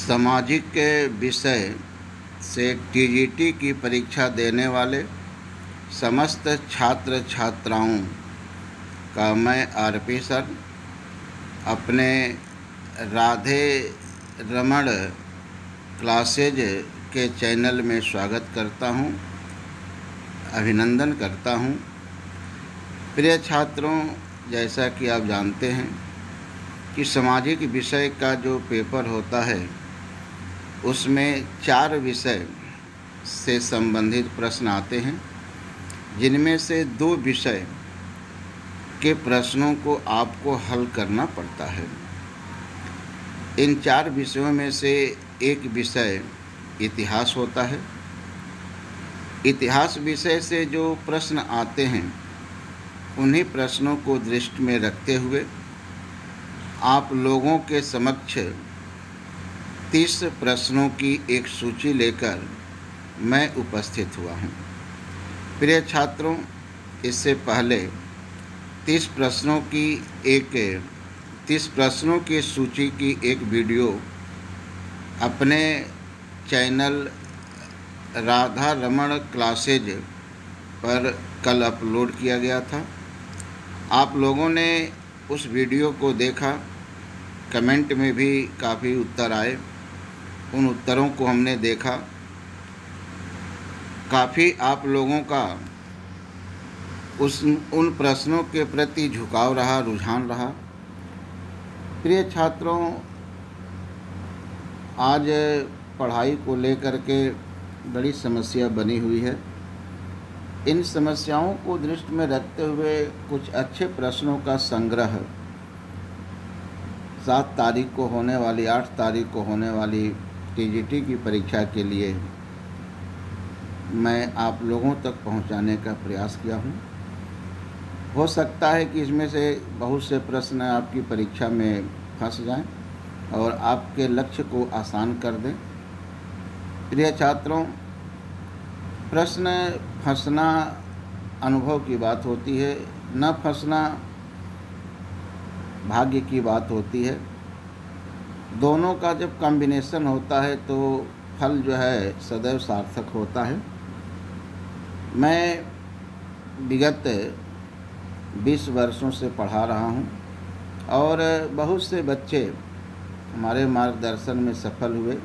सामाजिक के विषय से टीजीटी की परीक्षा देने वाले समस्त छात्र छात्राओं का मैं आरपी सर अपने राधे रमण क्लासेज के चैनल में स्वागत करता हूं, अभिनंदन करता हूं। प्रिय छात्रों, जैसा कि आप जानते हैं कि सामाजिक विषय का जो पेपर होता है उसमें 4 विषय से संबंधित प्रश्न आते हैं, जिनमें से 2 विषय के प्रश्नों को आपको हल करना पड़ता है। इन 4 विषयों में से एक विषय इतिहास होता है। इतिहास विषय से जो प्रश्न आते हैं उन्हीं प्रश्नों को दृष्टि में रखते हुए आप लोगों के समक्ष 30 प्रश्नों की एक सूची लेकर मैं उपस्थित हुआ हूँ। प्रिय छात्रों, इससे पहले 30 प्रश्नों की सूची की एक वीडियो अपने चैनल राधा रमण क्लासेज पर कल अपलोड किया गया था। आप लोगों ने उस वीडियो को देखा, कमेंट में भी काफ़ी उत्तर आए। उन उत्तरों को हमने देखा, काफ़ी आप लोगों का उन प्रश्नों के प्रति झुकाव रहा, रुझान रहा। प्रिय छात्रों, आज पढ़ाई को लेकर के बड़ी समस्या बनी हुई है। इन समस्याओं को दृष्टि में रखते हुए कुछ अच्छे प्रश्नों का संग्रह 7 तारीख को होने वाली 8 तारीख को होने वाली टीजीटी की परीक्षा के लिए मैं आप लोगों तक पहुंचाने का प्रयास किया हूं। हो सकता है कि इसमें से बहुत से प्रश्न आपकी परीक्षा में फंस जाएं और आपके लक्ष्य को आसान कर दें। प्रिय छात्रों, प्रश्न फंसना अनुभव की बात होती है, न फंसना भाग्य की बात होती है। दोनों का जब कॉम्बिनेशन होता है तो फल जो है सदैव सार्थक होता है। मैं विगत 20 वर्षों से पढ़ा रहा हूं और बहुत से बच्चे हमारे मार्गदर्शन में सफल हुए,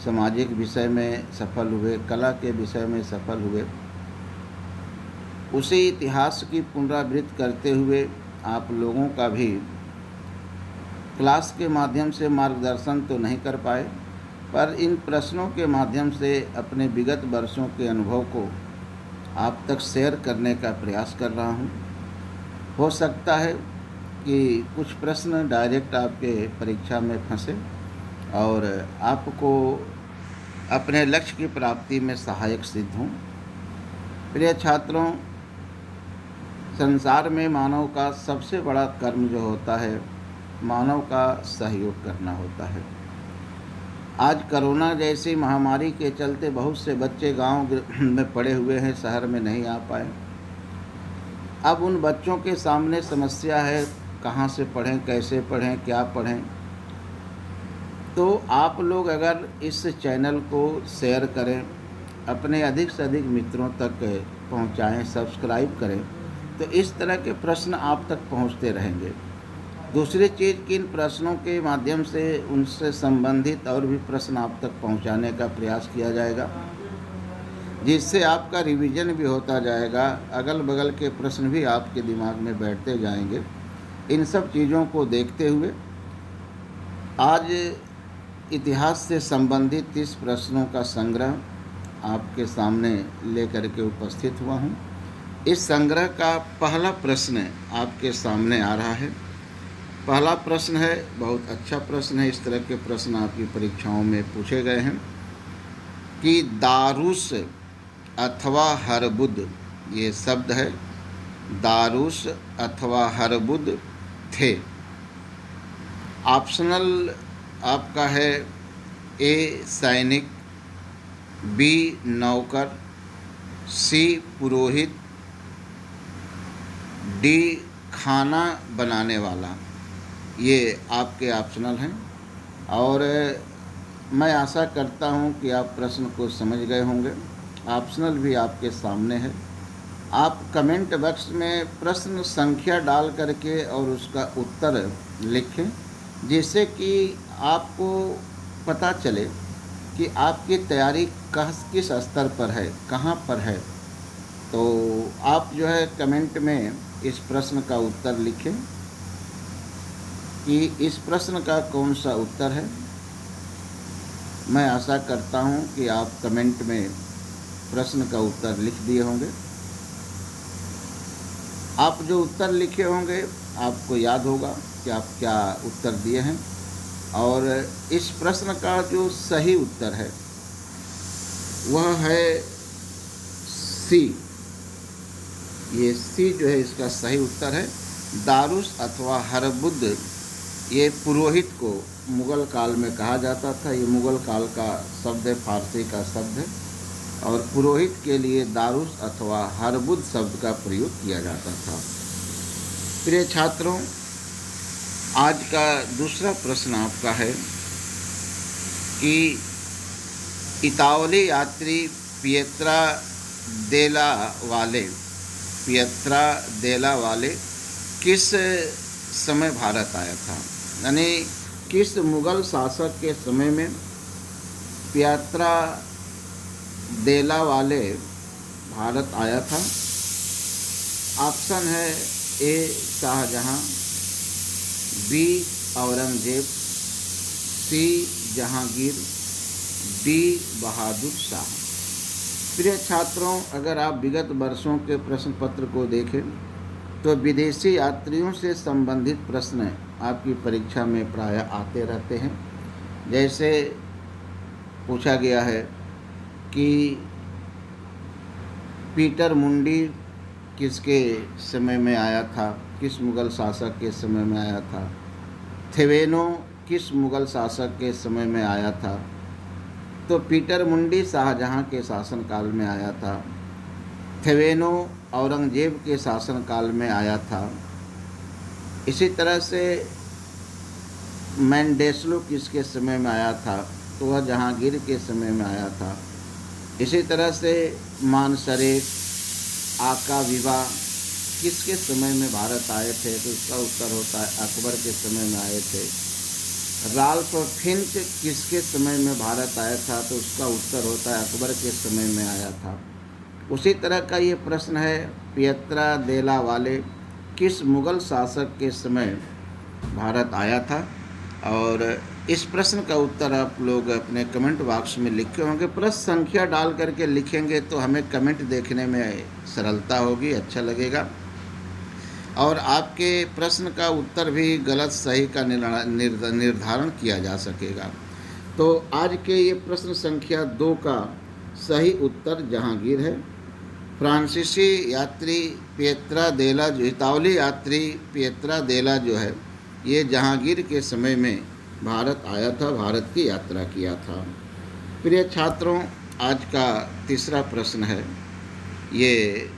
सामाजिक विषय में सफल हुए, कला के विषय में सफल हुए। उसी इतिहास की पुनरावृत्ति करते हुए आप लोगों का भी क्लास के माध्यम से मार्गदर्शन तो नहीं कर पाए, पर इन प्रश्नों के माध्यम से अपने विगत वर्षों के अनुभव को आप तक शेयर करने का प्रयास कर रहा हूं। हो सकता है कि कुछ प्रश्न डायरेक्ट आपके परीक्षा में फंसे और आपको अपने लक्ष्य की प्राप्ति में सहायक सिद्ध हों। प्रिय छात्रों, संसार में मानव का सबसे बड़ा कर्म जो होता है, मानव का सहयोग करना होता है। आज कोरोना जैसी महामारी के चलते बहुत से बच्चे गांव में पड़े हुए हैं, शहर में नहीं आ पाए। अब उन बच्चों के सामने समस्या है, कहाँ से पढ़ें, कैसे पढ़ें, क्या पढ़ें। तो आप लोग अगर इस चैनल को शेयर करें, अपने अधिक से अधिक मित्रों तक पहुंचाएं, सब्सक्राइब करें, तो इस तरह के प्रश्न आप तक पहुंचते रहेंगे। दूसरी चीज़ कि इन प्रश्नों के माध्यम से उनसे संबंधित और भी प्रश्न आप तक पहुंचाने का प्रयास किया जाएगा, जिससे आपका रिवीजन भी होता जाएगा, अगल बगल के प्रश्न भी आपके दिमाग में बैठते जाएंगे। इन सब चीज़ों को देखते हुए आज इतिहास से संबंधित 30 प्रश्नों का संग्रह आपके सामने लेकर के उपस्थित हुआ हूँ। इस संग्रह का पहला प्रश्न आपके सामने आ रहा है। पहला प्रश्न है, बहुत अच्छा प्रश्न है। इस तरह के प्रश्न आपकी परीक्षाओं में पूछे गए हैं कि दारूस अथवा हरबुद्ध, ये शब्द है, दारूस अथवा हरबुद्ध थे। ऑप्शनल आपका है ए सैनिक, बी नौकर, सी पुरोहित, डी खाना बनाने वाला। ये आपके ऑप्शनल हैं। और मैं आशा करता हूं कि आप प्रश्न को समझ गए होंगे। ऑप्शनल भी आपके सामने है। आप कमेंट बॉक्स में प्रश्न संख्या डाल करके और उसका उत्तर लिखें, जिससे कि आपको पता चले कि आपकी तैयारी किस स्तर पर है, कहाँ पर है। तो आप जो है कमेंट में इस प्रश्न का उत्तर लिखें कि इस प्रश्न का कौन सा उत्तर है। मैं आशा करता हूं कि आप कमेंट में प्रश्न का उत्तर लिख दिए होंगे। आप जो उत्तर लिखे होंगे आपको याद होगा कि आप क्या उत्तर दिए हैं, और इस प्रश्न का जो सही उत्तर है वह है सी। ये सी जो है इसका सही उत्तर है। दारुस अथवा हरबुद्ध ये पुरोहित को मुग़ल काल में कहा जाता था। ये मुग़ल काल का शब्द है, फारसी का शब्द है, और पुरोहित के लिए दारुस अथवा हरबुद्ध शब्द का प्रयोग किया जाता था। प्रिय छात्रों, आज का दूसरा प्रश्न आपका है कि इतावली यात्री पिएत्रा देला वाले किस समय भारत आया था। यानी किस मुग़ल शासक के समय में पिएत्रा देला वाले भारत आया था। ऑप्शन है ए शाहजहां, बी औरंगजेब, सी जहांगीर, डी बहादुर शाह। प्रिय छात्रों, अगर आप विगत वर्षों के प्रश्न पत्र को देखें तो विदेशी यात्रियों से संबंधित प्रश्न आपकी परीक्षा में प्रायः आते रहते हैं। जैसे पूछा गया है कि पीटर मुंडी किसके समय में आया था, किस मुग़ल शासक के समय में आया था। थेवेनो किस मुग़ल शासक के समय में आया था। तो पीटर मुंडी शाहजहां के शासनकाल में आया था। थेवेनो औरंगजेब के शासनकाल में आया था। इसी तरह से मैंडेस्लो किसके समय में आया था, तो वह जहांगीर के समय में आया था। इसी तरह से मानसरेत, आका विवा किसके समय में भारत आए थे, तो इसका उत्तर होता है अकबर के समय में आए थे। राल्फ फिंच किसके समय में भारत आया था, तो उसका उत्तर होता है अकबर के समय में आया था। उसी तरह का ये प्रश्न है, पिएत्रा देला वाले किस मुग़ल शासक के समय भारत आया था। और इस प्रश्न का उत्तर आप लोग अपने कमेंट बॉक्स में लिखे होंगे। प्रश्न संख्या डाल करके लिखेंगे तो हमें कमेंट देखने में सरलता होगी, अच्छा लगेगा, और आपके प्रश्न का उत्तर भी गलत सही का निर्धारण किया जा सकेगा। तो आज के ये प्रश्न संख्या 2 का सही उत्तर जहांगीर है। फ्रांसीसी यात्री पिएत्रा देला, इतावली यात्री पिएत्रा देला जो है ये जहांगीर के समय में भारत आया था, भारत की यात्रा किया था। प्रिय छात्रों, आज का तीसरा प्रश्न है, ये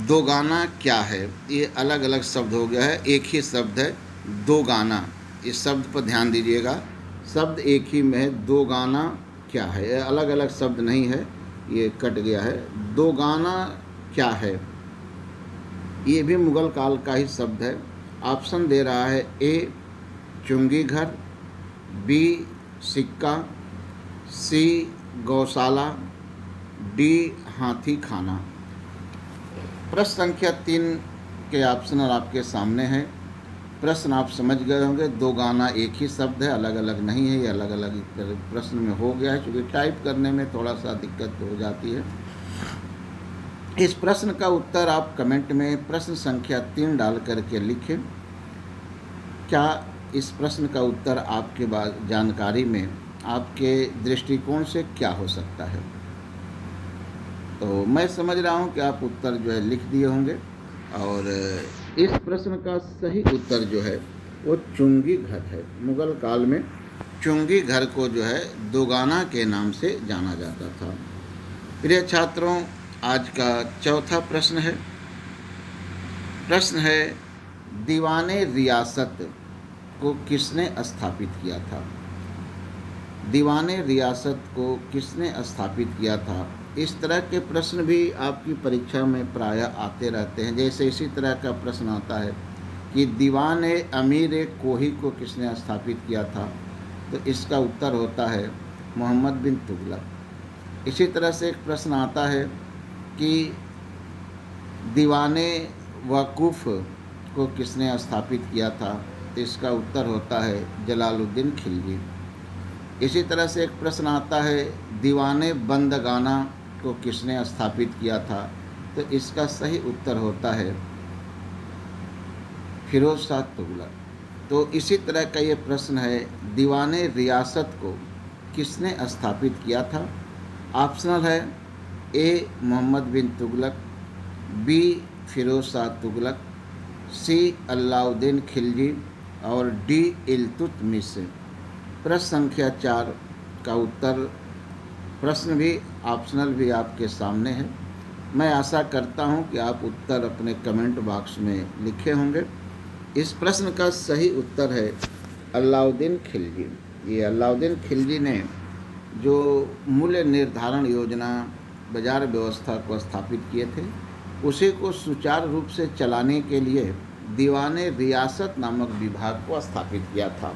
दोगाना क्या है। ये अलग अलग शब्द हो गया है, एक ही शब्द है दोगाना। इस शब्द पर ध्यान दीजिएगा, शब्द एक ही में है। दोगाना क्या है, ये अलग अलग शब्द नहीं है, ये कट गया है। दोगाना क्या है, ये भी मुग़ल काल का ही शब्द है। ऑप्शन दे रहा है ए चुंगी घर, बी सिक्का, सी गौशाला, डी हाथी खाना। प्रश्न संख्या 3 के ऑप्शनल आपके सामने है। प्रश्न आप समझ गए होंगे। दोगाना एक ही शब्द है, अलग अलग नहीं है। ये अलग अलग प्रश्न में हो गया है, क्योंकि टाइप करने में थोड़ा सा दिक्कत हो जाती है। इस प्रश्न का उत्तर आप कमेंट में प्रश्न संख्या 3 डाल करके लिखें। क्या इस प्रश्न का उत्तर आपके बाद जानकारी में आपके दृष्टिकोण से क्या हो सकता है। तो मैं समझ रहा हूँ कि आप उत्तर जो है लिख दिए होंगे, और इस प्रश्न का सही उत्तर जो है वो चुंगी घर है। मुग़ल काल में चुंगी घर को जो है दोगाना के नाम से जाना जाता था। प्रिय छात्रों, आज का चौथा प्रश्न है। प्रश्न है, दीवाने रियासत को किसने स्थापित किया था। दीवाने रियासत को किसने स्थापित किया था? इस तरह के प्रश्न भी आपकी परीक्षा में प्रायः आते रहते हैं। जैसे इसी तरह का प्रश्न आता है कि दीवान अमीर कोही को किसने स्थापित किया था? तो इसका उत्तर होता है मोहम्मद बिन तुगलक। इसी तरह से एक प्रश्न आता है कि दीवाने वकूफ़ को किसने स्थापित किया था? तो इसका उत्तर होता है जलालुद्दीन खिलजी। इसी तरह से एक प्रश्न आता है दीवाने बंदगाना को किसने स्थापित किया था? तो इसका सही उत्तर होता है फिरोज शाह तुगलक। तो इसी तरह का ये प्रश्न है दीवाने रियासत को किसने स्थापित किया था? ऑप्शनल है ए मोहम्मद बिन तुगलक, बी फिरोज शाह तुगलक, सी अलाउद्दीन खिलजी और डी इल्तुतमिश। प्रश्न संख्या 4 का उत्तर, प्रश्न भी ऑप्शनल भी आपके सामने है। मैं आशा करता हूं कि आप उत्तर अपने कमेंट बॉक्स में लिखे होंगे। इस प्रश्न का सही उत्तर है अलाउद्दीन खिलजी। ये अलाउद्दीन खिलजी ने जो मूल्य निर्धारण योजना बाजार व्यवस्था को स्थापित किए थे, उसी को सुचारू रूप से चलाने के लिए दीवाने रियासत नामक विभाग को स्थापित किया था।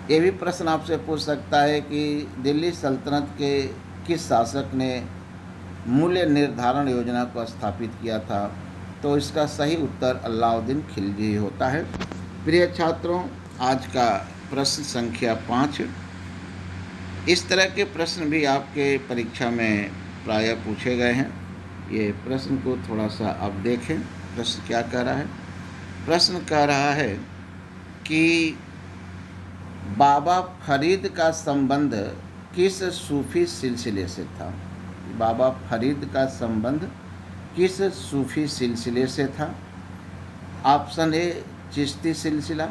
ये भी प्रश्न आपसे पूछ सकता है कि दिल्ली सल्तनत के किस शासक ने मूल्य निर्धारण योजना को स्थापित किया था? तो इसका सही उत्तर अलाउद्दीन खिलजी होता है। प्रिय छात्रों, आज का प्रश्न संख्या 5। इस तरह के प्रश्न भी आपके परीक्षा में प्रायः पूछे गए हैं। ये प्रश्न को थोड़ा सा आप देखें। प्रश्न क्या कह रहा है? प्रश्न कह रहा है कि बाबा फरीद का संबंध किस सूफी सिलसिले से था? बाबा फरीद का संबंध किस सूफी सिलसिले से था? ऑप्शन ए चिश्ती सिलसिला,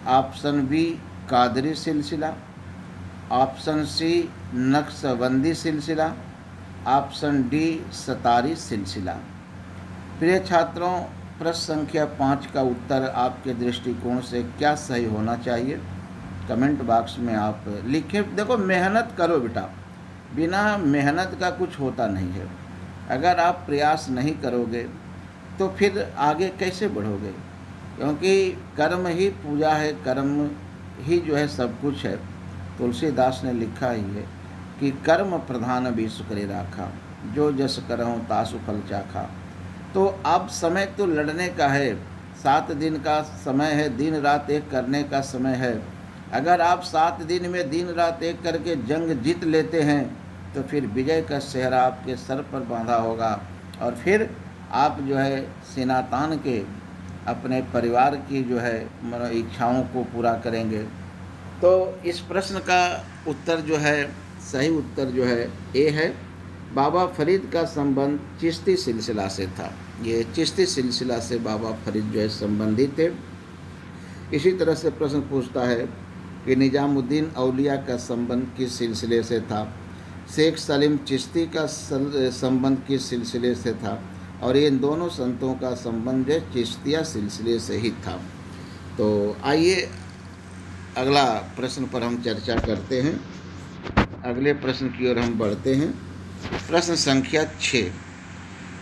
ऑप्शन बी कादरी सिलसिला, ऑप्शन सी नक्शबंदी सिलसिला, ऑप्शन डी सतारी सिलसिला। प्रिय छात्रों, प्रश्न संख्या 5 का उत्तर आपके दृष्टिकोण से क्या सही होना चाहिए? कमेंट बॉक्स में आप लिखें। देखो, मेहनत करो बेटा, बिना मेहनत का कुछ होता नहीं है। अगर आप प्रयास नहीं करोगे तो फिर आगे कैसे बढ़ोगे? क्योंकि कर्म ही पूजा है, कर्म ही जो है सब कुछ है। तुलसीदास ने लिखा ही है कि कर्म प्रधान विश्व करे राखा, जो जस करहूँ तासु फल चाखा। तो अब समय तो लड़ने का है, 7 दिन का समय है, दिन रात एक करने का समय है। अगर आप 7 दिन में दिन रात एक करके जंग जीत लेते हैं तो फिर विजय का सेहरा आपके सर पर बांधा होगा और फिर आप जो है सीना तान के अपने परिवार की जो है इच्छाओं को पूरा करेंगे। तो इस प्रश्न का उत्तर जो है, सही उत्तर जो है ए है। बाबा फरीद का संबंध चिश्ती सिलसिला से था। ये चिश्ती सिलसिला से बाबा फरीद जो है संबंधित थे। इसी तरह से प्रश्न पूछता है कि निजामुद्दीन औलिया का संबंध किस सिलसिले से था? शेख सलीम चिश्ती का संबंध किस सिलसिले से था? और इन दोनों संतों का संबंध चिश्तिया सिलसिले से ही था। तो आइए अगला प्रश्न पर हम चर्चा करते हैं। अगले प्रश्न की ओर हम बढ़ते हैं। प्रश्न संख्या 6।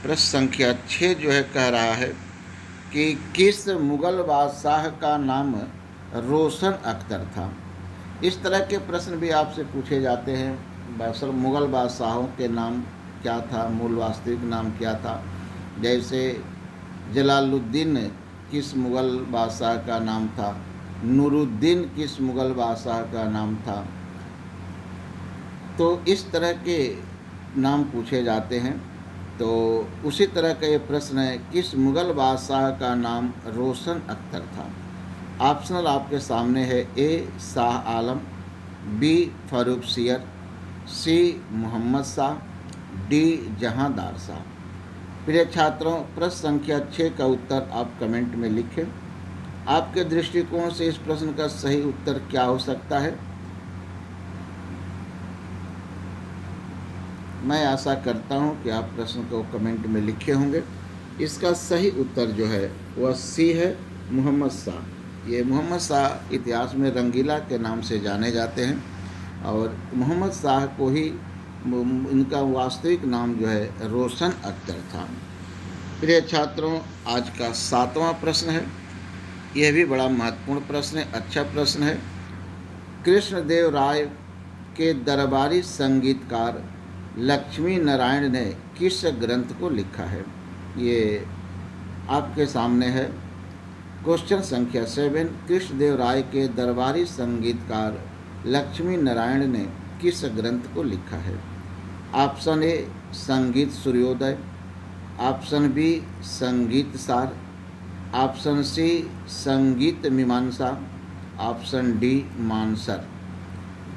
प्रश्न संख्या 6 जो है कह रहा है कि किस मुग़ल बादशाह का नाम रोशन अख्तर था? इस तरह के प्रश्न भी आपसे पूछे जाते हैं। मुग़ल बादशाहों के नाम क्या था, मूल वास्तविक नाम क्या था? जैसे जलालुद्दीन किस मुग़ल बादशाह का नाम था? नूरुद्दीन किस मुग़ल बादशाह का नाम था? तो इस तरह के नाम पूछे जाते हैं। तो उसी तरह का ये प्रश्न है, किस मुग़ल बादशाह का नाम रोशन अख्तर था? ऑप्शनल आपके सामने है ए शाह आलम, बी फ़र्रुखसियर, सी मोहम्मद शाह, डी जहांदार शाह। प्रिय छात्रों, प्रश्न संख्या 6 का उत्तर आप कमेंट में लिखें। आपके दृष्टिकोण से इस प्रश्न का सही उत्तर क्या हो सकता है? मैं आशा करता हूं कि आप प्रश्न को कमेंट में लिखे होंगे। इसका सही उत्तर जो है वह सी है, मोहम्मद शाह। ये मोहम्मद शाह इतिहास में रंगीला के नाम से जाने जाते हैं और मोहम्मद शाह को ही इनका वास्तविक नाम जो है रोशन अख्तर था। प्रिय छात्रों, आज का 7वां प्रश्न है। यह भी बड़ा महत्वपूर्ण प्रश्न है, अच्छा प्रश्न है। कृष्णदेव राय के दरबारी संगीतकार लक्ष्मी नारायण ने किस ग्रंथ को लिखा है? ये आपके सामने है। क्वेश्चन संख्या 7, कृष्णदेव राय के दरबारी संगीतकार लक्ष्मी नारायण ने किस ग्रंथ को लिखा है? ऑप्शन ए संगीत सूर्योदय, ऑप्शन बी संगीत सार, ऑप्शन सी संगीत मीमांसा, ऑप्शन डी मानसर।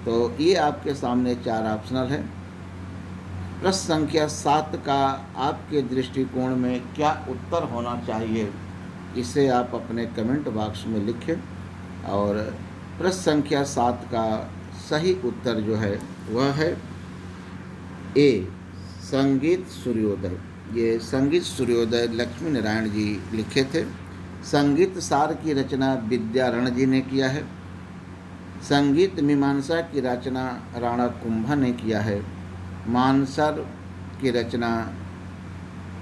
तो ये आपके सामने 4 ऑप्शनल है। प्रश्न संख्या 7 का आपके दृष्टिकोण में क्या उत्तर होना चाहिए, इसे आप अपने कमेंट बॉक्स में लिखें। और प्रश्न संख्या 7 का सही उत्तर जो है वह है ए संगीत सूर्योदय। ये संगीत सूर्योदय लक्ष्मी नारायण जी लिखे थे। संगीत सार की रचना विद्यारण जी ने किया है। संगीत मीमांसा की रचना राणा कुंभा ने किया है। मानसर की रचना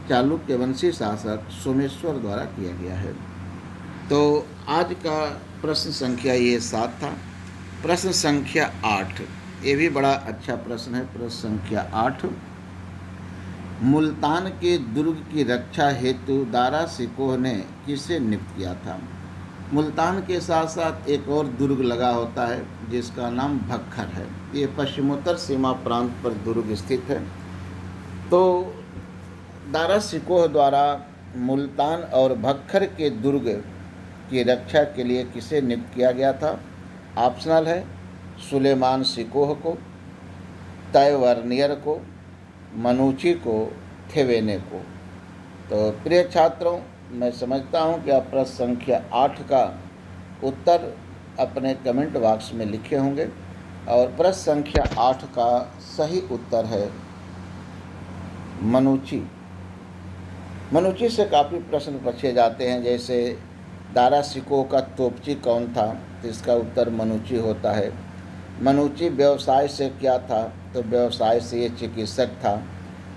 चालुक्य वंशी शासक सोमेश्वर द्वारा किया गया है। तो आज का प्रश्न संख्या ये 7 था। प्रश्न संख्या 8, ये भी बड़ा अच्छा प्रश्न है। प्रश्न संख्या 8, मुल्तान के दुर्ग की रक्षा हेतु दारा सिकोह ने किसे नियुक्त किया था? मुल्तान के साथ साथ एक और दुर्ग लगा होता है जिसका नाम भक्खर है। ये पश्चिमोत्तर सीमा प्रांत पर दुर्ग स्थित है। तो दारा सिकोह द्वारा मुल्तान और भक्खर के दुर्ग की रक्षा के लिए किसे नियुक्त किया गया था? ऑप्शनल है सुलेमान सिकोह को, तयवर्नियर को, मनुची को, थेवेने को। तो प्रिय छात्रों, मैं समझता हूं कि आप प्रश्न संख्या 8 का उत्तर अपने कमेंट बॉक्स में लिखे होंगे। और प्रश्न संख्या 8 का सही उत्तर है मनुची। मनुची से काफ़ी प्रश्न पूछे जाते हैं, जैसे दारा सिकोह का तोपची कौन था? तो इसका उत्तर मनुची होता है। मनुची व्यवसाय से क्या था? तो व्यवसाय से ये चिकित्सक था।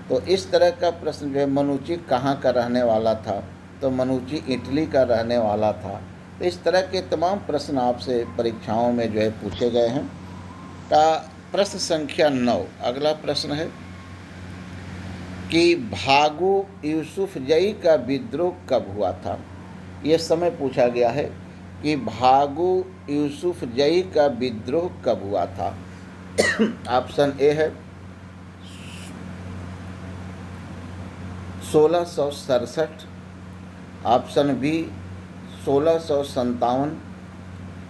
तो इस तरह का प्रश्न जो है, मनुची कहाँ का रहने वाला था? तो मनुची इटली का रहने वाला था। तो इस तरह के तमाम प्रश्न आपसे परीक्षाओं में जो है पूछे गए हैं। का प्रश्न संख्या 9, अगला प्रश्न है कि भागू यूसुफ जई का विद्रोह कब हुआ था? ये समय पूछा गया है कि भागू यूसुफ जई का विद्रोह कब हुआ था। ऑप्शन ए है 1667, ऑप्शन बी 1657,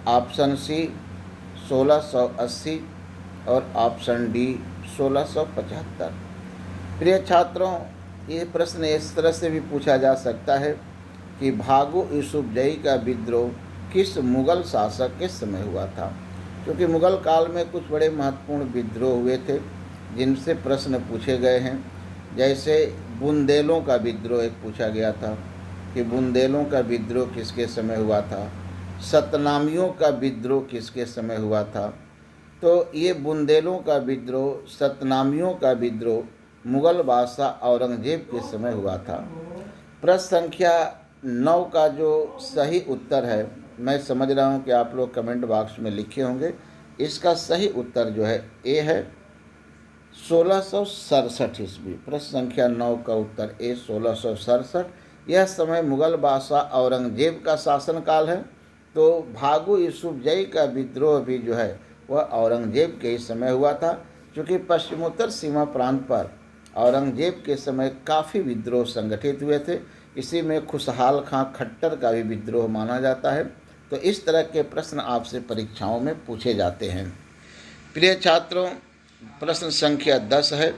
ऑप्शन सी 1680 और ऑप्शन डी 1675। प्रिय छात्रों, ये प्रश्न इस तरह से भी पूछा जा सकता है कि भागू यूसुफ जई का विद्रोह किस मुग़ल शासक के समय हुआ था? क्योंकि मुग़ल काल में कुछ बड़े महत्वपूर्ण विद्रोह हुए थे जिनसे प्रश्न पूछे गए हैं। जैसे बुंदेलों का विद्रोह एक पूछा गया था कि बुंदेलों का विद्रोह किसके समय हुआ था। सतनामियों का विद्रोह किसके समय हुआ था। तो ये बुंदेलों का विद्रोह, सतनामियों का विद्रोह मुग़ल बादशाह औरंगजेब के समय हुआ था। प्रश्न संख्या 9 का जो सही उत्तर है, मैं समझ रहा हूँ कि आप लोग कमेंट बॉक्स में लिखे होंगे। इसका सही उत्तर जो है ए है 1667 ईस्वी। प्रश्न संख्या 9 का उत्तर ए 1667। यह समय मुग़ल बादशाह औरंगजेब का शासनकाल है। तो भागू यूसुफ जई का विद्रोह भी जो है वह औरंगजेब के ही समय हुआ था। क्योंकि पश्चिमोत्तर सीमा प्रांत पर औरंगजेब के समय काफ़ी विद्रोह संगठित हुए थे। इसी में खुशहाल खां खट्टर का भी विद्रोह माना जाता है। तो इस तरह के प्रश्न आपसे परीक्षाओं में पूछे जाते हैं। प्रिय छात्रों, प्रश्न संख्या 10 है,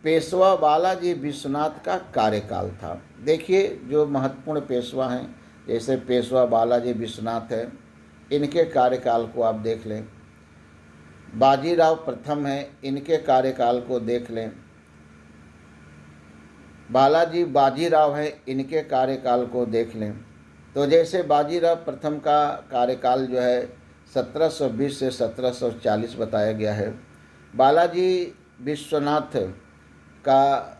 पेशवा बालाजी विश्वनाथ का कार्यकाल था। देखिए, जो महत्वपूर्ण पेशवा हैं जैसे पेशवा बालाजी विश्वनाथ है, इनके कार्यकाल को आप देख लें। बाजीराव प्रथम है, इनके कार्यकाल को देख लें। बालाजी बाजीराव है, इनके कार्यकाल को देख लें। तो जैसे बाजीराव प्रथम का कार्यकाल जो है 1720 से 1740 बताया गया है। बालाजी विश्वनाथ का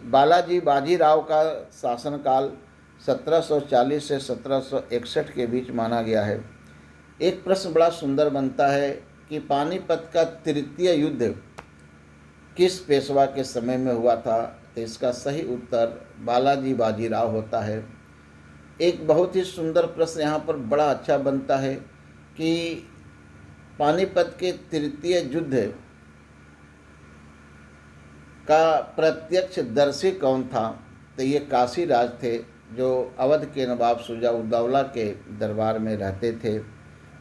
बालाजी बाजीराव का शासनकाल 1740 से 1761 के बीच माना गया है। एक प्रश्न बड़ा सुंदर बनता है कि पानीपत का तृतीय युद्ध किस पेशवा के समय में हुआ था, तो इसका सही उत्तर बालाजी बाजीराव होता है। एक बहुत ही सुंदर प्रश्न यहाँ पर बड़ा अच्छा बनता है कि पानीपत के तृतीय युद्ध का प्रत्यक्षदर्शी कौन था, तो ये काशी राज थे जो अवध के नवाब शुजा-उद-दौला के दरबार में रहते थे।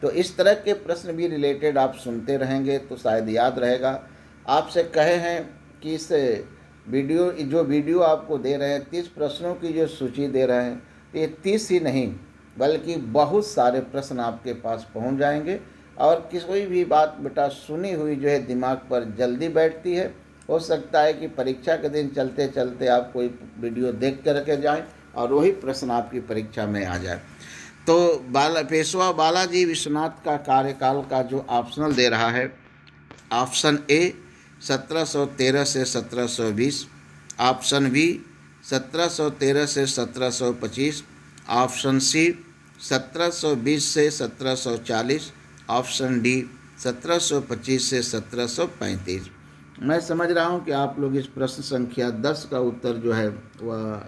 तो इस तरह के प्रश्न भी रिलेटेड आप सुनते रहेंगे तो शायद याद रहेगा। आपसे कहे हैं कि इस वीडियो आपको दे रहे हैं, 30 प्रश्नों की जो सूची दे रहे हैं, तो ये 30 ही नहीं बल्कि बहुत सारे प्रश्न आपके पास पहुंच जाएंगे। और कोई भी बात बेटा सुनी हुई जो है दिमाग पर जल्दी बैठती है। हो सकता है कि परीक्षा के दिन चलते चलते आप कोई वीडियो देख कर के जाएं और वही प्रश्न आपकी परीक्षा में आ जाए। तो पेशवा बालाजी विश्वनाथ का कार्यकाल का जो ऑप्शनल दे रहा है, ऑप्शन ए 1713 से 1720, ऑप्शन बी 1713 से 1725, ऑप्शन सी 1720 से 1740, ऑप्शन डी 1725 से 1735। मैं समझ रहा हूं कि आप लोग इस प्रश्न संख्या 10 का उत्तर जो है वह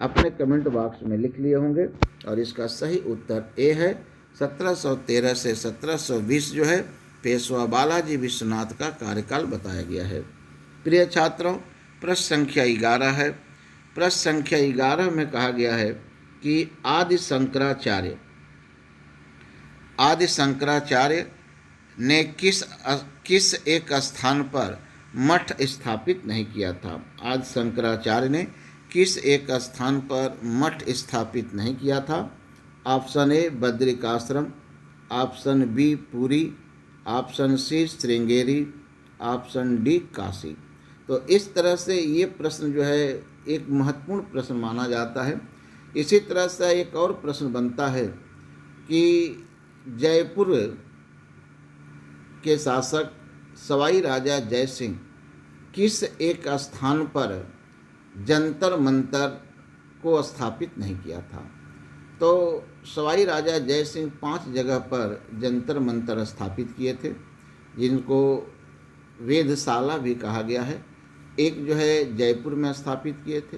अपने कमेंट बॉक्स में लिख लिए होंगे और इसका सही उत्तर ए है। 1713 से 1720 जो है पेशवा बालाजी विश्वनाथ का कार्यकाल बताया गया है। प्रिय छात्रों, प्रश्न संख्या 11 है। प्रश्न संख्या 11 में कहा गया है कि आदि शंकराचार्य ने किस एक स्थान पर मठ स्थापित नहीं किया था। आदि शंकराचार्य ने किस एक स्थान पर मठ स्थापित नहीं किया था। Option A Badrikashram, option B Puri, option C Sringeri, option D Kashi. तो इस तरह से ये प्रश्न जो है एक महत्वपूर्ण प्रश्न माना जाता है। इसी तरह से एक और प्रश्न बनता है कि जयपुर के शासक सवाई राजा जय सिंह किस एक स्थान पर जंतर मंतर को स्थापित नहीं किया था। तो सवाई राजा जय सिंह 5 जगह पर जंतर मंतर स्थापित किए थे, जिनको वेधशाला भी कहा गया है। एक जो है जयपुर में स्थापित किए थे,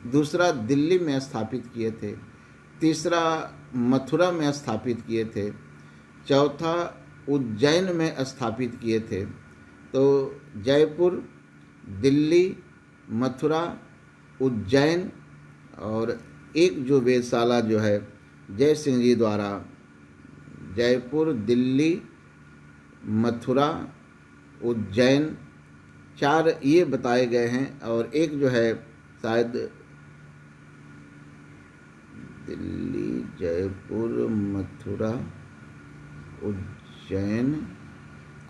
दूसरा दिल्ली में स्थापित किए थे, तीसरा मथुरा में स्थापित किए थे, चौथा उज्जैन में स्थापित किए थे। तो जयपुर, दिल्ली, मथुरा, उज्जैन और एक जो वेधशाला जो है जय सिंह जी द्वारा जयपुर, दिल्ली, मथुरा, उज्जैन 4 ये बताए गए हैं। और एक जो है शायद दिल्ली, जयपुर, मथुरा, उज्जैन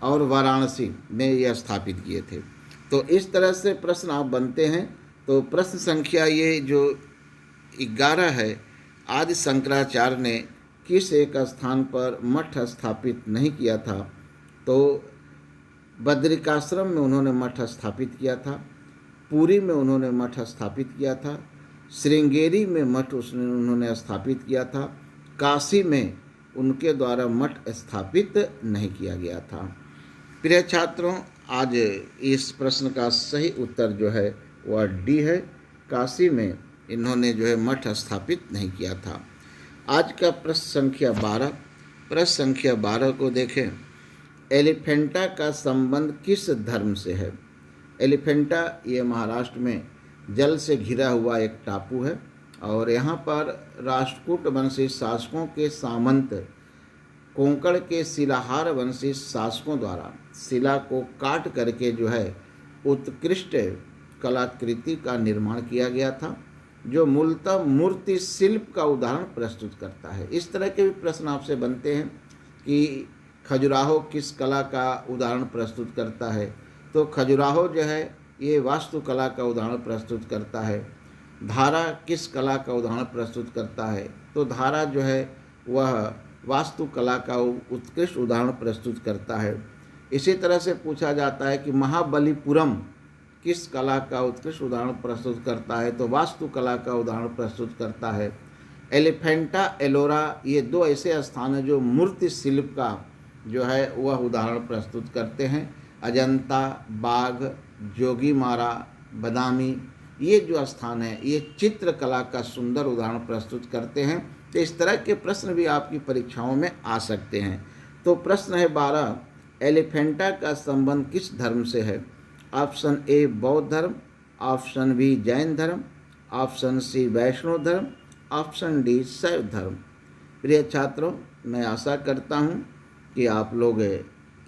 और वाराणसी में ये स्थापित किए थे। तो इस तरह से प्रश्न आप बनते हैं। तो प्रश्न संख्या ये जो 11 है, आदि शंकराचार्य ने किस एक स्थान पर मठ स्थापित नहीं किया था। तो बद्रिकाश्रम में उन्होंने मठ स्थापित किया था, पुरी में उन्होंने मठ स्थापित किया था, श्रृंगेरी में मठ उन्होंने स्थापित किया था, काशी में उनके द्वारा मठ स्थापित नहीं किया गया था। प्रिय छात्रों, आज इस प्रश्न का सही उत्तर जो है वह डी है, काशी में इन्होंने जो है मठ स्थापित नहीं किया था। आज का प्रश्न संख्या 12। प्रश्न संख्या 12 को देखें। एलिफेंटा का संबंध किस धर्म से है। एलिफेंटा ये महाराष्ट्र में जल से घिरा हुआ एक टापू है और यहाँ पर राष्ट्रकूट वंशी शासकों के सामंत कोंकण के शिलाहार वंशी शासकों द्वारा शिला को काट करके जो है उत्कृष्ट कलाकृति का निर्माण किया गया था, जो मूलतः मूर्ति शिल्प का उदाहरण प्रस्तुत करता है। इस तरह के भी प्रश्न आपसे बनते हैं कि खजुराहो किस कला का उदाहरण प्रस्तुत करता है। तो खजुराहो जो है ये वास्तुकला का उदाहरण प्रस्तुत करता है। धारा किस कला का उदाहरण प्रस्तुत करता है। तो धारा जो है वह वास्तुकला का उत्कृष्ट उदाहरण प्रस्तुत करता है। इसी तरह से पूछा जाता है कि महाबलीपुरम किस कला का उत्कृष्ट उदाहरण प्रस्तुत करता है, तो वास्तुकला का उदाहरण प्रस्तुत करता है। एलिफेंटा एलोरा, ये दो ऐसे स्थान हैं जो मूर्ति शिल्प का जो है वह उदाहरण प्रस्तुत करते हैं। अजंता, बाघ, जोगीमारा, बदामी, ये जो स्थान है ये चित्रकला का सुंदर उदाहरण प्रस्तुत करते हैं। तो इस तरह के प्रश्न भी आपकी परीक्षाओं में आ सकते हैं। तो प्रश्न है 12, एलिफेंटा का संबंध किस धर्म से है? ऑप्शन ए बौद्ध धर्म, ऑप्शन बी जैन धर्म, ऑप्शन सी वैष्णव धर्म, ऑप्शन डी शैव धर्म। प्रिय छात्रों, मैं आशा करता हूँ कि आप लोग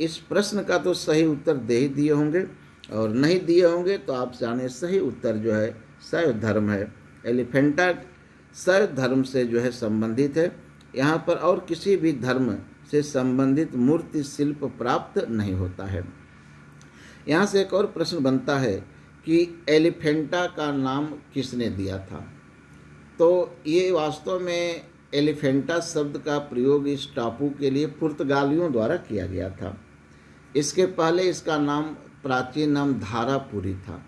इस प्रश्न का तो सही उत्तर दे ही दिए होंगे, और नहीं दिए होंगे तो आप जाने सही उत्तर जो है शैव धर्म है। एलिफेंटा शैव धर्म से जो है संबंधित है। यहाँ पर और किसी भी धर्म से संबंधित मूर्ति शिल्प प्राप्त नहीं होता है। यहाँ से एक और प्रश्न बनता है कि एलिफेंटा का नाम किसने दिया था? तो ये वास्तव में एलिफेंटा शब्द का प्रयोग इस टापू के लिए पुर्तगालियों द्वारा किया गया था। इसके पहले इसका नाम, प्राचीन नाम धारापुरी था।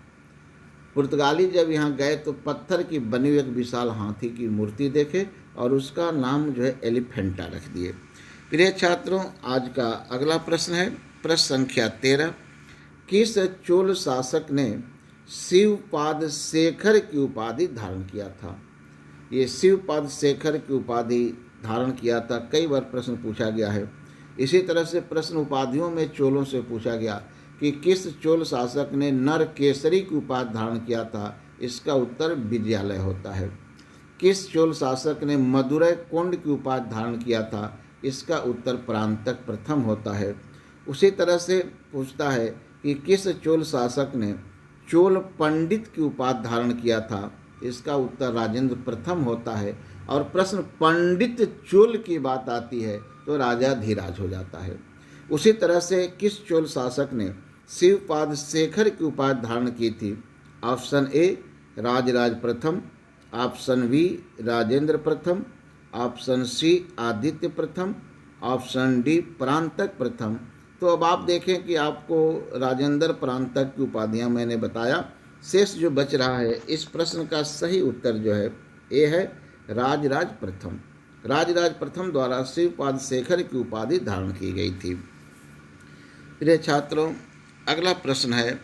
पुर्तगाली जब यहाँ गए तो पत्थर की बनी हुई एक विशाल हाथी की मूर्ति देखे और उसका नाम जो है एलिफेंटा रख दिए। प्रिय छात्रों, आज का अगला प्रश्न है प्रश्न संख्या 13, किस चोल शासक ने शिवपाद शेखर की उपाधि धारण किया था? ये शिवपाद शेखर की उपाधि धारण किया था, कई बार प्रश्न पूछा गया है। इसी तरह से प्रश्न उपाधियों में चोलों से पूछा गया कि किस चोल शासक ने नर केसरी की उपाधि धारण किया था? इसका उत्तर विजयालय होता है। किस चोल शासक ने मदुरै कोंड की उपाधि धारण किया था? इसका उत्तर परांतक प्रथम होता है। उसी तरह से पूछता है कि किस चोल शासक ने चोल पंडित की उपाधि धारण किया था? इसका उत्तर राजेंद्र प्रथम होता है। और प्रश्न पंडित चोल की बात आती है तो राजा धीराज हो जाता है। उसी तरह से किस चोल शासक ने शिवपाद शेखर की उपाधि धारण की थी? ऑप्शन ए राजराज प्रथम, ऑप्शन बी राजेंद्र प्रथम, ऑप्शन सी आदित्य प्रथम, ऑप्शन डी परांतक प्रथम। तो अब आप देखें कि आपको राजेंद्र परांतक की उपाधियां मैंने बताया। शेष जो बच रहा है इस प्रश्न का सही उत्तर जो है ए है राजराज प्रथम। राजराज प्रथम द्वारा शिवपाद शेखर की उपाधि धारण की गई थी। प्रिय छात्रों, अगला प्रश्न है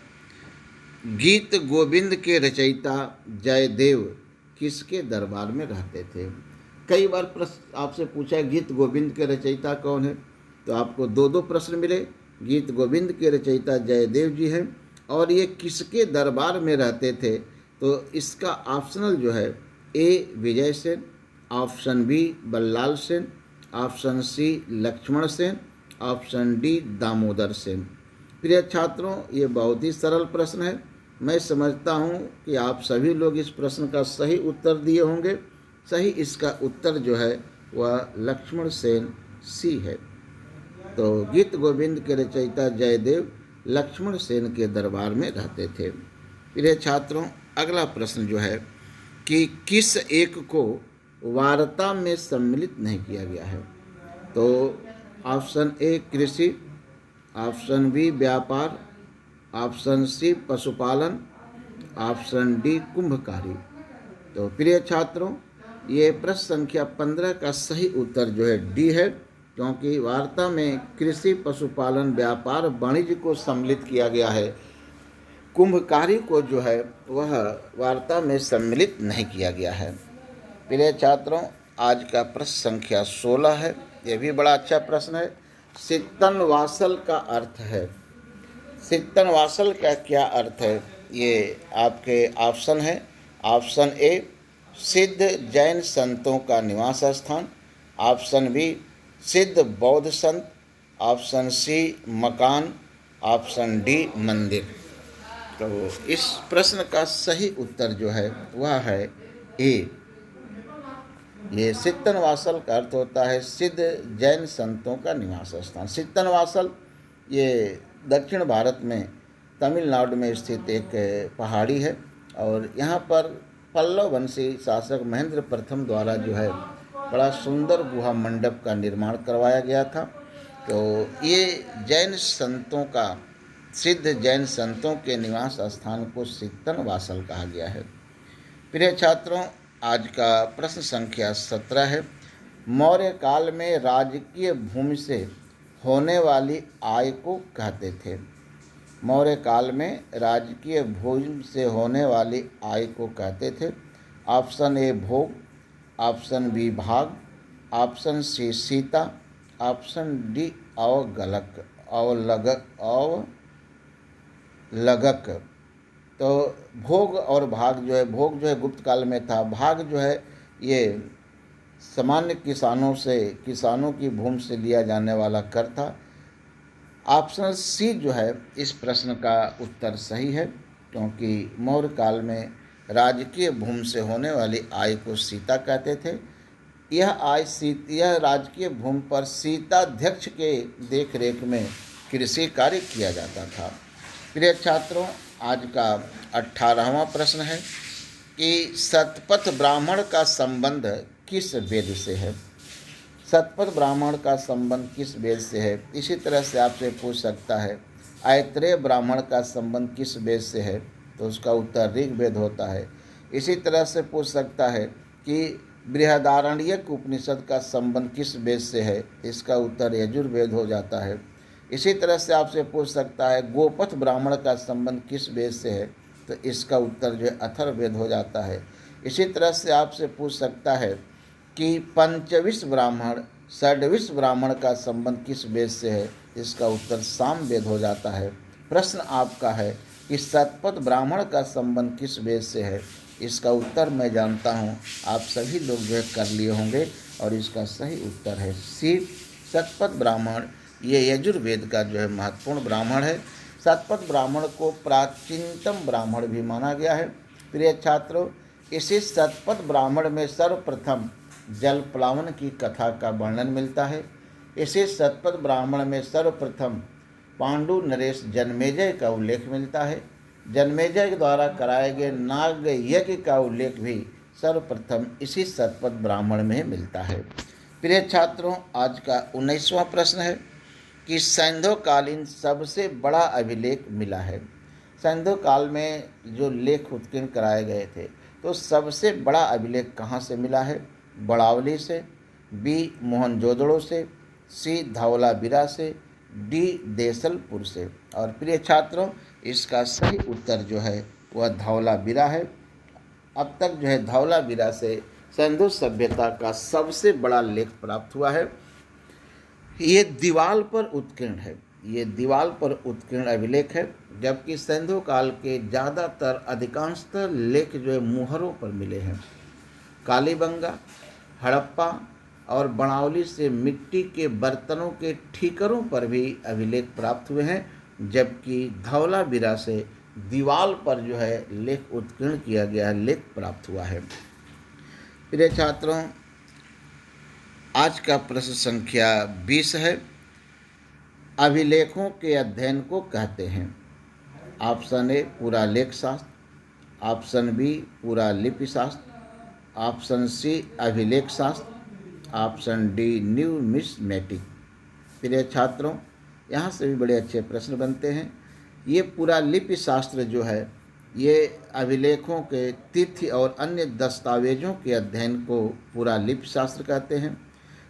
गीत गोविंद के रचयिता जयदेव किसके दरबार में रहते थे? कई बार प्रश्न आपसे पूछा है गीत गोविंद के रचयिता कौन है, तो आपको दो प्रश्न मिले। गीत गोविंद के रचयिता जयदेव जी हैं और ये किसके दरबार में रहते थे? तो इसका ऑप्शनल जो है A Vijay Sen, option B Ballal Sen, option C Lakshman Sen, option D Damodar Sen. प्रिय छात्रों, ये बहुत ही सरल प्रश्न है। मैं समझता हूँ कि आप सभी लोग इस प्रश्न का सही उत्तर दिए होंगे। सही इसका उत्तर जो है वह लक्ष्मण सेन सी है। तो गीत गोविंद के रचयिता जयदेव लक्ष्मण सेन के दरबार में रहते थे। प्रिय छात्रों, अगला प्रश्न जो है कि किस एक को वार्ता में सम्मिलित नहीं किया गया है? तो ऑप्शन ए कृषि, ऑप्शन बी व्यापार, ऑप्शन सी पशुपालन, ऑप्शन डी कुंभकारी। तो प्रिय छात्रों, ये प्रश्न संख्या 15 का सही उत्तर जो है डी है, क्योंकि वार्ता में कृषि, पशुपालन, व्यापार, वाणिज्य को सम्मिलित किया गया है। कुंभकारी को जो है वह वार्ता में सम्मिलित नहीं किया गया है। प्रिय छात्रों, आज का प्रश्न संख्या 16 है। यह भी बड़ा अच्छा प्रश्न है। सित्तनवासल का अर्थ है। सित्तनवासल का क्या अर्थ है? ये आपके ऑप्शन है। ऑप्शन ए सिद्ध जैन संतों का निवास स्थान, ऑप्शन बी सिद्ध बौद्ध संत, ऑप्शन सी मकान, ऑप्शन डी मंदिर। तो इस प्रश्न का सही उत्तर जो है वह है ए। ये सित्तनवासल का अर्थ होता है सिद्ध जैन संतों का निवास स्थान। सित्तनवासल ये दक्षिण भारत में तमिलनाडु में स्थित एक पहाड़ी है और यहाँ पर पल्लव वंशी शासक महेंद्र प्रथम द्वारा जो है बड़ा सुंदर गुहा मंडप का निर्माण करवाया गया था। तो ये जैन संतों का, सिद्ध जैन संतों के निवास स्थान को सिद्धन वासल कहा गया है। प्रिय छात्रों, आज का प्रश्न संख्या 17 है। मौर्य काल में राजकीय भूमि से होने वाली आय को कहते थे। मौर्य काल में राजकीय भूमि से होने वाली आय को कहते थे। ऑप्शन ए भोग, ऑप्शन बी भाग, ऑप्शन सी सीता, ऑप्शन डी अवगलक अवलगक। तो भोग और भाग जो है, भोग जो है गुप्त काल में था, भाग जो है ये सामान्य किसानों की भूमि से लिया जाने वाला कर था। ऑप्शन सी जो है इस प्रश्न का उत्तर सही है, क्योंकि मौर्य काल में राजकीय भूमि से होने वाली आय को सीता कहते थे। यह राजकीय भूमि पर सीताध्यक्ष के देखरेख में कृषि कार्य किया जाता था। प्रिय छात्रों, आज का 18वां प्रश्न है कि शतपथ ब्राह्मण का संबंध किस वेद से है। शतपथ ब्राह्मण का संबंध किस वेद से है। इसी तरह से आपसे पूछ सकता है ऐत्रेय ब्राह्मण का संबंध किस वेद से है, तो उसका उत्तर ऋग्वेद होता है। इसी तरह से पूछ सकता है कि बृहदारण्यक उपनिषद का संबंध किस वेद से है, इसका उत्तर यजुर्वेद हो जाता है। इसी तरह से आपसे पूछ सकता है गोपथ ब्राह्मण का संबंध किस वेद से है, तो इसका उत्तर जो है अथर्ववेद हो जाता है। इसी तरह से आपसे पूछ सकता है कि पंचविश ब्राह्मण षड्विश ब्राह्मण का संबंध किस वेद से है, इसका उत्तर सामवेद हो जाता है। प्रश्न आपका है कि शतपथ ब्राह्मण का संबंध किस वेद से है, इसका उत्तर मैं जानता हूँ आप सभी लोग जो है कर लिए होंगे, और इसका सही उत्तर है सी, शतपथ ब्राह्मण। ये यजुर्वेद का जो है महत्वपूर्ण ब्राह्मण है। शतपथ ब्राह्मण को प्राचीनतम ब्राह्मण भी माना गया है। प्रिय छात्रों, इसी शतपथ ब्राह्मण में सर्वप्रथम जल प्लावन की कथा का वर्णन मिलता है। इसी शतपथ ब्राह्मण में सर्वप्रथम पांडु नरेश जन्मेजय का उल्लेख मिलता है। जन्मेजय के द्वारा कराए गए नाग यज्ञ का उल्लेख भी सर्वप्रथम इसी शतपथ ब्राह्मण में मिलता है। प्रिय छात्रों, आज का 19वां प्रश्न है कि सैंधवकालीन सबसे बड़ा अभिलेख मिला है। सैंधव काल में जो लेख उत्कीर्ण कराए गए थे, तो सबसे बड़ा अभिलेख कहाँ से मिला है। बड़ावली से, बी मोहनजोदड़ो से, सी धौलावीरा से, डी देसलपुर से। और प्रिय छात्रों, इसका सही उत्तर जो है वह धौलावीरा है। अब तक जो है धौलावीरा से सिंधु सभ्यता का सबसे बड़ा लेख प्राप्त हुआ है। ये दीवाल पर उत्कीर्ण है, ये दीवाल पर उत्कीर्ण अभिलेख है, जबकि सिंधु काल के ज़्यादातर अधिकांशतः लेख जो है मुहरों पर मिले हैं। कालीबंगा, हड़प्पा और बड़ावली से मिट्टी के बर्तनों के ठीकरों पर भी अभिलेख प्राप्त हुए हैं, जबकि धौलावीरा से दीवाल पर जो है लेख उत्कीर्ण किया गया लेख प्राप्त हुआ है। प्रिय छात्रों, आज का प्रश्न संख्या 20 है। अभिलेखों के अध्ययन को कहते हैं। ऑप्शन ए पूरा लेख शास्त्र, ऑप्शन बी पूरा लिपि शास्त्र, ऑप्शन सी अभिलेख शास्त्र, ऑप्शन डी न्यूमिस्मेटिक। प्रिय छात्रों, यहाँ से भी बड़े अच्छे प्रश्न बनते हैं। ये पूरा लिपि शास्त्र जो है, ये अभिलेखों के तिथि और अन्य दस्तावेजों के अध्ययन को पूरा लिपि शास्त्र कहते हैं।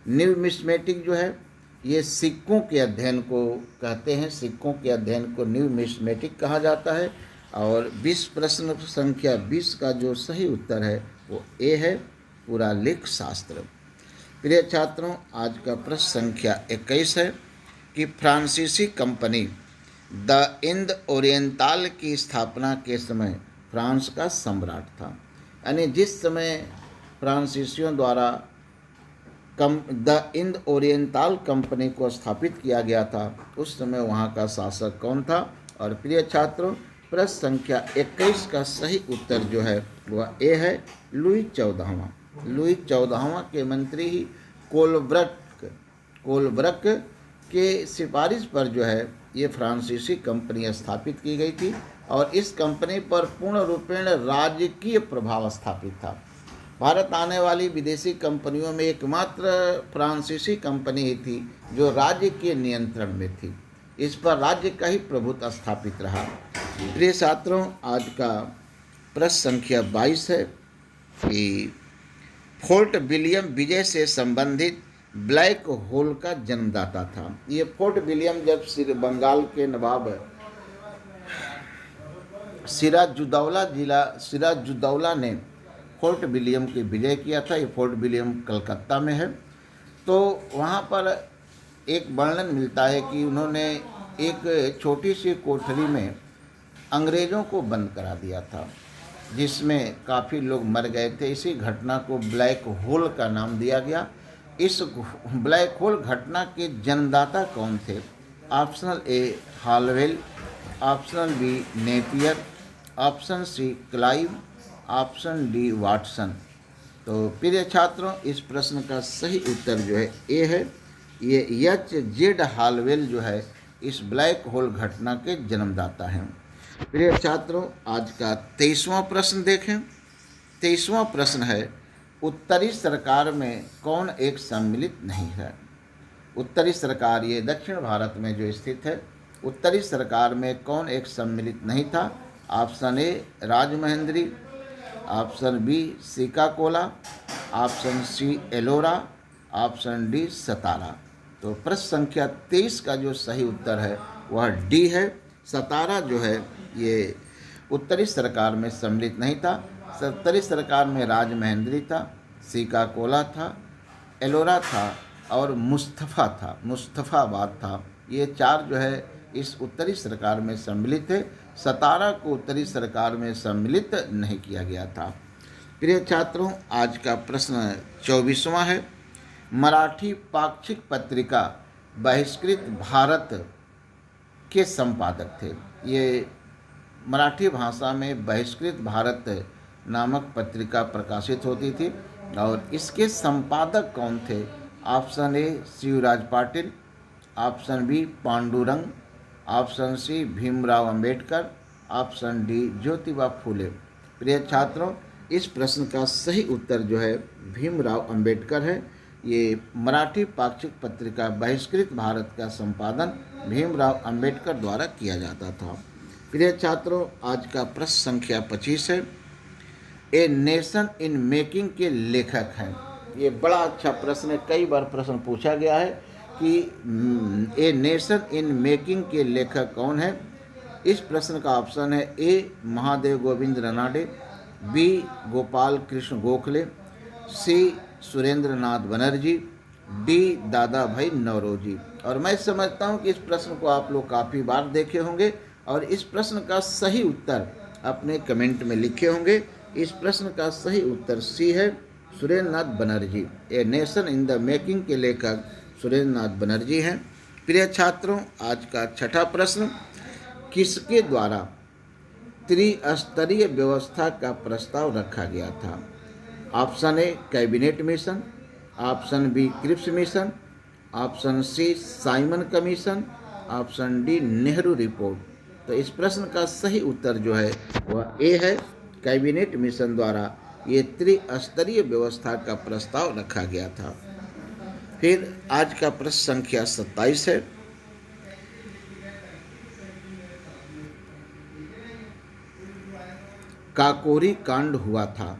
न्यूमिस्मेटिक जो है, ये सिक्कों के अध्ययन को कहते हैं। सिक्कों के अध्ययन को न्यूमिस्मेटिक कहा जाता है। और प्रश्न संख्या 20 का जो सही उत्तर है वो ए है, पूरा लेख शास्त्र। प्रिय छात्रों, आज का प्रश्न संख्या 21 है कि फ्रांसीसी कंपनी द इंद ओरिएंताल की स्थापना के समय फ्रांस का सम्राट था। यानी जिस समय फ्रांसीसियों द्वारा द इंद ओरिएंताल कंपनी को स्थापित किया गया था, उस समय वहाँ का शासक कौन था। और प्रिय छात्रों, प्रश्न संख्या 21 का सही उत्तर जो है वह ए है, लुई 14वां। लुई 14वां के मंत्री ही कोलब्रक के सिफारिश पर जो है ये फ्रांसीसी कंपनी स्थापित की गई थी, और इस कंपनी पर पूर्ण रूपेण राजकीय प्रभाव स्थापित था। भारत आने वाली विदेशी कंपनियों में एकमात्र फ्रांसीसी कंपनी ही थी जो राज्य के नियंत्रण में थी। इस पर राज्य का ही प्रभुत्व स्थापित रहा। प्रिय छात्रों, आज का प्रश्न संख्या 22 है कि फोर्ट विलियम विजय से संबंधित ब्लैक होल का जन्मदाता था। ये फोर्ट विलियम जब बंगाल के नवाब सिराजुद्दौला ने फोर्ट विलियम की विजय किया था। ये फोर्ट विलियम कलकत्ता में है। तो वहाँ पर एक वर्णन मिलता है कि उन्होंने एक छोटी सी कोठरी में अंग्रेज़ों को बंद करा दिया था, जिसमें काफ़ी लोग मर गए थे। इसी घटना को ब्लैक होल का नाम दिया गया। इस ब्लैक होल घटना के जन्मदाता कौन थे? Optional A Holwell, optional B Napier, option C Clive, option D Watson. तो प्रिय छात्रों, इस प्रश्न का सही उत्तर जो है ए है। ये एच.जेड हालवेल जो है इस ब्लैक होल घटना के जन्मदाता हैं। प्रिय छात्रों, आज का 23वां प्रश्न देखें। 23वां प्रश्न है, उत्तरी सरकार में कौन एक सम्मिलित नहीं है? उत्तरी सरकार ये दक्षिण भारत में जो स्थित है, उत्तरी सरकार में कौन एक सम्मिलित नहीं था? Option A Rajamahendri, option B Srikakulam, option C Ellora, option D Satara. तो प्रश्न संख्या 23 का जो सही उत्तर है वह डी है। सतारा जो है ये उत्तरी सरकार में सम्मिलित नहीं था। उत्तरी सरकार में राजमहेंद्री था, श्रीकाकुलम था, एलोरा था और मुस्तफ़ाबाद था। ये 4 जो है इस उत्तरी सरकार में सम्मिलित है। सतारा को उत्तरी सरकार में सम्मिलित नहीं किया गया था। प्रिय छात्रों, आज का प्रश्न 24वां है। मराठी पाक्षिक पत्रिका बहिष्कृत भारत के संपादक थे। ये मराठी भाषा में बहिष्कृत भारत नामक पत्रिका प्रकाशित होती थी और इसके संपादक कौन थे? Option A Shivraj Patil, option B Pandurang, option C Bhimrao Ambedkar, option D Jyotiba Phule. प्रिय छात्रों, इस प्रश्न का सही उत्तर जो है भीमराव अंबेडकर है। ये मराठी पाक्षिक पत्रिका बहिष्कृत भारत का संपादन भीमराव अंबेडकर द्वारा किया जाता था। प्रिय छात्रों, आज का प्रश्न संख्या 25 है। ए नेशन इन मेकिंग के लेखक हैं। ये बड़ा अच्छा प्रश्न है, कई बार प्रश्न पूछा गया है कि ए नेशन इन मेकिंग के लेखक कौन है। इस प्रश्न का ऑप्शन है ए महादेव गोविंद रनाडे, बी गोपाल कृष्ण गोखले, सी सुरेंद्र नाथ बनर्जी, डी दादा भाई नौरोजी। और मैं समझता हूँ कि इस प्रश्न को आप लोग काफ़ी बार देखे होंगे और इस प्रश्न का सही उत्तर अपने कमेंट में लिखे होंगे। इस प्रश्न का सही उत्तर सी है, Surendra Nath Banerjee. A nation in the making के लेखक सुरेंद्र नाथ बनर्जी हैं। प्रिय छात्रों, आज का 6ठा प्रश्न, किसके द्वारा त्रिस्तरीय व्यवस्था का प्रस्ताव रखा गया था? Option A cabinet mission, option B Cripps mission, option C Simon commission, option D Nehru report. तो इस प्रश्न का सही उत्तर जो है वह ए है, कैबिनेट मिशन द्वारा ये त्रिस्तरीय व्यवस्था का प्रस्ताव रखा गया था। फिर आज का प्रश्न संख्या 27 है। काकोरी कांड हुआ था,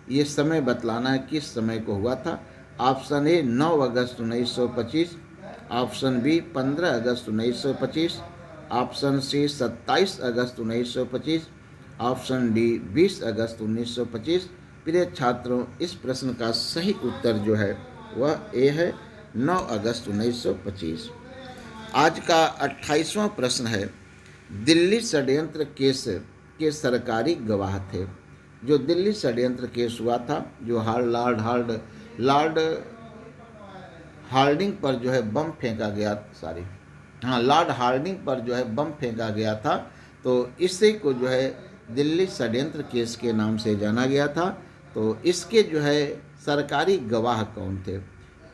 ये समय बतलाना है किस समय को हुआ था। ऑप्शन ए 9 अगस्त 1925, ऑप्शन बी 15 अगस्त 1925, ऑप्शन सी 27 अगस्त 1925, ऑप्शन डी 20 अगस्त 1925। प्रिय छात्रों, इस प्रश्न का सही उत्तर जो है वह ए है, 9 अगस्त 1925। आज का 28वां प्रश्न है। दिल्ली षड्यंत्र केस के सरकारी गवाह थे। जो दिल्ली षड्यंत्र केस हुआ था, जो लॉर्ड हार्डिंग पर जो है बम फेंका गया, लॉर्ड हार्डिंग पर जो है बम फेंका गया था, तो इसी को जो है दिल्ली षड्यंत्र केस के नाम से जाना गया था। तो इसके जो है सरकारी गवाह कौन थे?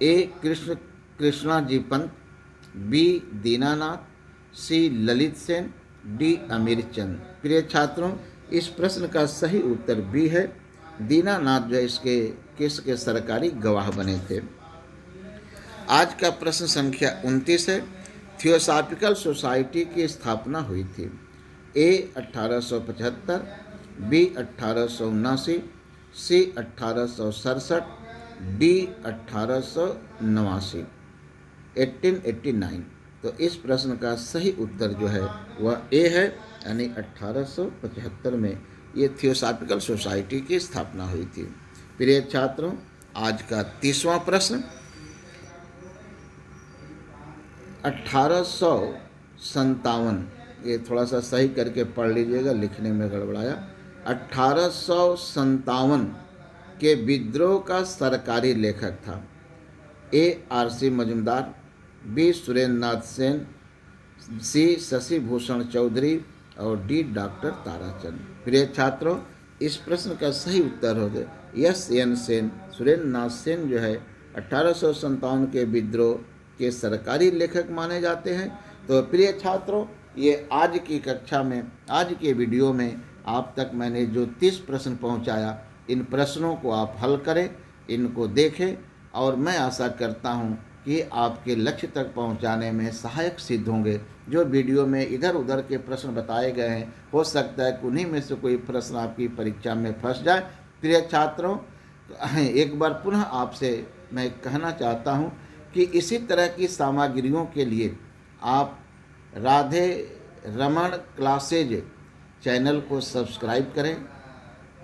ए कृष्णा जी पंत, बी दीनानाथ, सी ललित सेन, डी अमीर चंद। प्रिय छात्रों, इस प्रश्न का सही उत्तर बी है, दीनानाथ जो है इसके केस के सरकारी गवाह बने थे। आज का प्रश्न संख्या 29 है। थियोसॉफिकल सोसाइटी की स्थापना हुई थी। ए 1875, बी 1879, सी 1867, डी 1889, 1889। तो इस प्रश्न का सही उत्तर जो है वह ए है, यानी 1875 में ये थियोसॉफिकल सोसाइटी की स्थापना हुई थी। प्रिय छात्रों, आज का 30वां प्रश्न 1857, ये थोड़ा सा सही करके पढ़ लीजिएगा, लिखने में गड़बड़ाया। 1857 के विद्रोह का सरकारी लेखक था। ए आर.सी. मजुमदार, बी सुरेंद्र नाथ सेन, सी शशि भूषण चौधरी और डी डॉक्टर ताराचंद। प्रिय छात्रों, इस प्रश्न का सही उत्तर हो गया एस.एन. सेन। सुरेंद्र नाथ सेन जो है 1857 के विद्रोह के सरकारी लेखक माने जाते हैं। तो प्रिय छात्रों, ये आज की कक्षा में, आज के वीडियो में आप तक मैंने जो 30 प्रश्न पहुंचाया, इन प्रश्नों को आप हल करें, इनको देखें और मैं आशा करता हूं कि आपके लक्ष्य तक पहुंचाने में सहायक सिद्ध होंगे। जो वीडियो में इधर उधर के प्रश्न बताए गए हैं, हो सकता है कि उन्हीं में से कोई प्रश्न आपकी परीक्षा में फंस जाए। प्रिय छात्रों, एक बार पुनः आपसे मैं कहना चाहता हूं कि इसी तरह की सामग्रियों के लिए आप राधे रमन क्लासेज चैनल को सब्सक्राइब करें।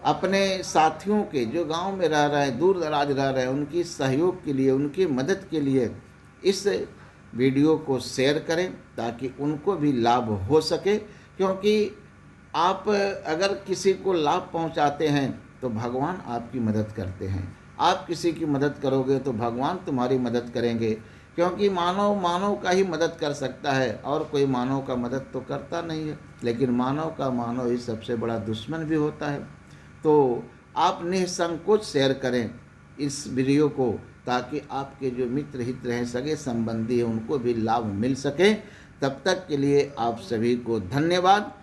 अपने साथियों के जो गांव में रह रहे हैं, दूर दराज रह रहे हैं, उनकी सहयोग के लिए, उनकी मदद के लिए इस वीडियो को शेयर करें ताकि उनको भी लाभ हो सके। क्योंकि आप अगर किसी को लाभ पहुंचाते हैं तो भगवान आपकी मदद करते हैं। आप किसी की मदद करोगे तो भगवान तुम्हारी मदद करेंगे। क्योंकि मानव का ही मदद कर सकता है और कोई मानव का मदद तो करता नहीं है। लेकिन मानव ही सबसे बड़ा दुश्मन भी होता है। तो आप निसंकोच शेयर करें इस वीडियो को ताकि आपके जो मित्र हित हैं, सगे संबंधी हैं, उनको भी लाभ मिल सके। तब तक के लिए आप सभी को धन्यवाद।